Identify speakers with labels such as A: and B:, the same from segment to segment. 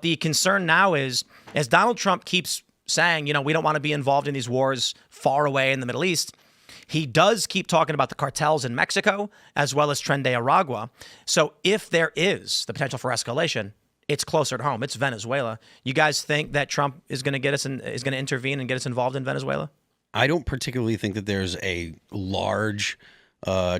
A: The concern now is, as Donald Trump keeps saying, we don't want to be involved in these wars far away in the Middle East, he does keep talking about the cartels in Mexico as well as Tren de Aragua. So if there is the potential for escalation, it's closer to home. It's Venezuela. You guys think that Trump is going to is going to intervene and get us involved in Venezuela?
B: I don't particularly think that there's a large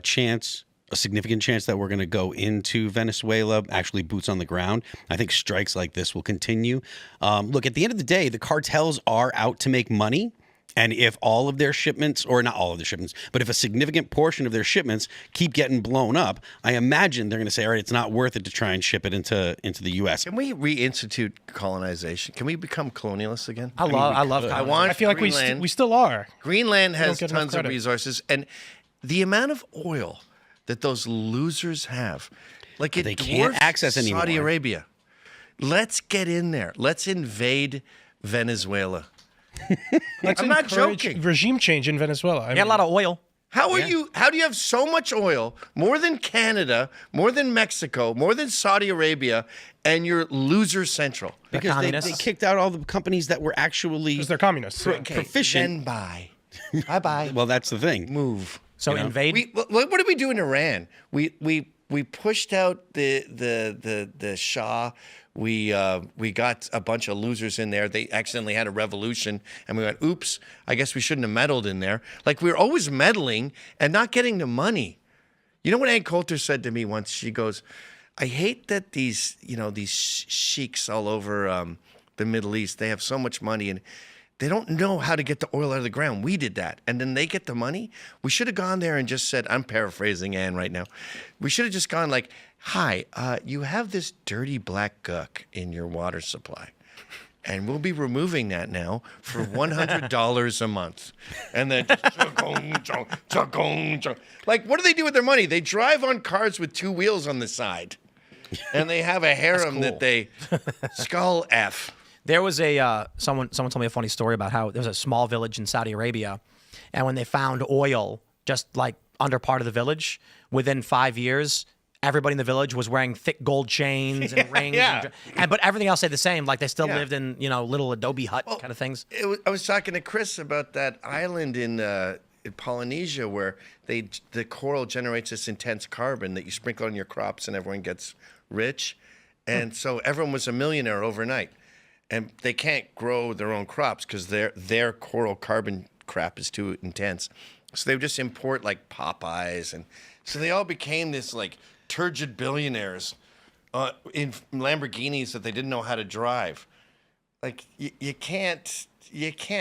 B: chance, a significant chance that we're going to go into Venezuela, actually boots on the ground. I think strikes like this will continue. Look, at the end of the day, the cartels are out to make money. And if all of their shipments, or not all of their shipments, but if a significant portion of their shipments keep getting blown up, I imagine they're going to say, all right, it's not worth it to try and ship it into the U.S.
C: Can we reinstitute colonization? Can we become colonialists again?
A: I love
C: I
D: feel like we still are.
C: Greenland has tons of resources. And the amount of oil that those losers have, like
B: they can't access anymore.
C: Saudi Arabia. Let's get in there. Let's invade Venezuela. I'm not joking.
D: Regime change in Venezuela.
A: Got a lot of oil.
C: How do you have so much oil, more than Canada, more than Mexico, more than Saudi Arabia, and you're loser central?
B: Because they kicked out all the companies that were actually
D: because they're communists.
C: Then
B: Proficient.
C: buy. Bye.
B: Well, that's the thing.
C: Move.
A: So invade.
C: What did we do in Iran? We pushed out the Shah. We got a bunch of losers in there. They accidentally had a revolution, and we went, oops, I guess we shouldn't have meddled in there. Like, we're always meddling and not getting the money. You know what Ann Coulter said to me once? She goes, I hate that these sheiks all over the Middle East, they have so much money, and they don't know how to get the oil out of the ground. We did that. And then they get the money. We should have gone there and just said, I'm paraphrasing Ann right now. We should have just gone like, hi, you have this dirty black guck in your water supply. And we'll be removing that now for $100 a month. And then, like, what do they do with their money? They drive on cars with two wheels on the side. And they have a harem that they skull F.
A: There was someone told me a funny story about how there was a small village in Saudi Arabia, and when they found oil just like under part of the village, within 5 years, everybody in the village was wearing thick gold chains and rings.
C: Yeah.
A: But everything else stayed the same. Like they still lived in little adobe hut kind of things.
C: I was talking to Chris about that island in Polynesia where the coral generates this intense carbon that you sprinkle on your crops and everyone gets rich, and so everyone was a millionaire overnight. And they can't grow their own crops because their coral carbon crap is too intense. So they would just import like Popeyes, and so they all became this like turgid billionaires in Lamborghinis that they didn't know how to drive. Like you can't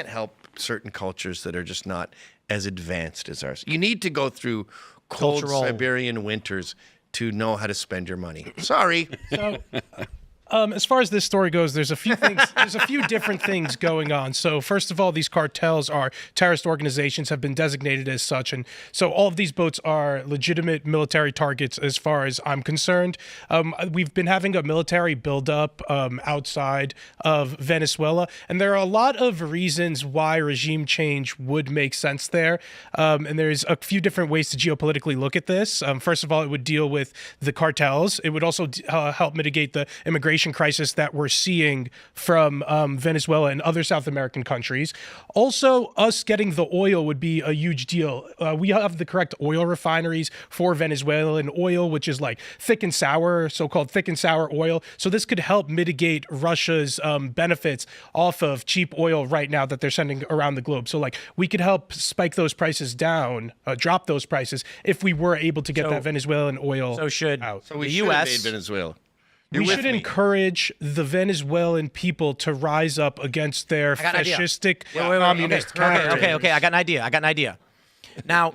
C: help certain cultures that are just not as advanced as ours. You need to go through cold Siberian winters to know how to spend your money. Sorry.
D: So, as far as this story goes, there's a few things. There's a few different things going on. So first of all, these cartels are terrorist organizations, have been designated as such, and so all of these boats are legitimate military targets, as far as I'm concerned. We've been having a military buildup outside of Venezuela, and there are a lot of reasons why regime change would make sense there. And there's a few different ways to geopolitically look at this. First of all, it would deal with the cartels. It would also help mitigate the immigration crisis that we're seeing from Venezuela and other South American countries. Also, us getting the oil would be a huge deal. We have the correct oil refineries for Venezuelan oil, which is like thick and sour, so-called thick and sour oil. So this could help mitigate Russia's benefits off of cheap oil right now that they're sending around the globe. So like we could help spike those prices down, drop those prices if we were able to get that Venezuelan oil out.
C: So we should invade Venezuela.
D: We should encourage the Venezuelan people to rise up against their fascistic communist captors.
A: Okay. I got an idea. Now,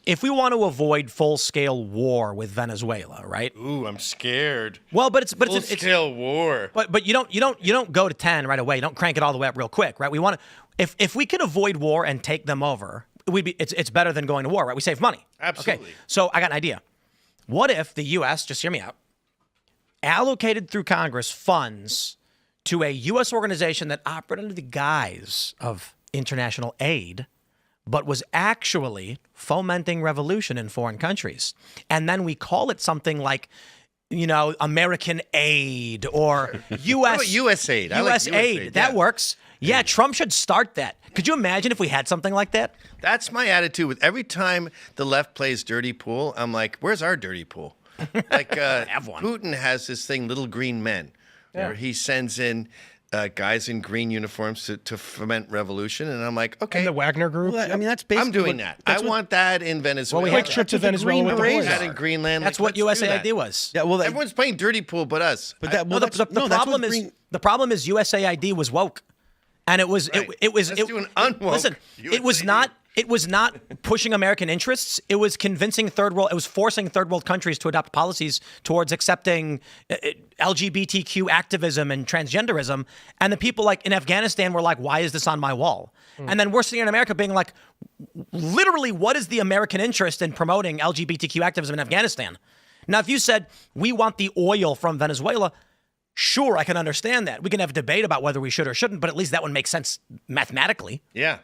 A: if we want to avoid full-scale war with Venezuela, right?
C: Ooh, I'm scared.
A: Well, but it's
C: full-scale war.
A: But you don't go to 10 right away. You don't crank it all the way up real quick, right? We want to if we can avoid war and take them over, it's better than going to war, right? We save money.
C: Absolutely.
A: Okay. So I got an idea. What if the U.S., just hear me out, allocated through Congress funds to a U.S. organization that operated under the guise of international aid, but was actually fomenting revolution in foreign countries. And then we call it something like American aid or U.S.
C: USAID? I like
A: U.S. aid.
C: USAID,
A: That
C: yeah.
A: works. Yeah, Trump should start that. Could you imagine if we had something like that?
C: That's my attitude with every time the left plays dirty pool. I'm like, where's our dirty pool? Like
A: Have one.
C: Putin has this thing, Little Green Men, where he sends in guys in green uniforms to foment revolution, and I'm like, okay,
D: And the Wagner Group.
B: Well, I mean, that's basically
C: I'm doing that. I want that in Venezuela.
D: Quick trip to Venezuela with the
B: Berets
D: boys.
C: That in Greenland.
A: That's
C: like,
A: what
C: let's do
A: USAID
C: that.
A: was.
B: Yeah, well,
C: Everyone's playing dirty pool, but us.
B: but that,
A: No,
B: well,
A: the problem is USAID was woke, and it was
C: Right.
A: it was
C: Let's do an unwoke
A: Listen, it was
C: USAID.
A: not pushing American interests. It was convincing third world. It was forcing third world countries to adopt policies towards accepting LGBTQ activism and transgenderism. And the people like in Afghanistan were like, "Why is this on my wall?" And then we're sitting in America being like, "Literally, what is the American interest in promoting LGBTQ activism in Afghanistan?" Now, if you said we want the oil from Venezuela, sure, I can understand that. We can have a debate about whether we should or shouldn't, but at least that would make sense mathematically.
C: Yeah.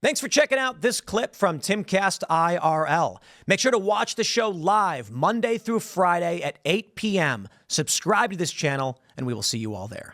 A: Thanks for checking out this clip from Timcast IRL. Make sure to watch the show live Monday through Friday at 8 p.m. Subscribe to this channel, and we will see you all there.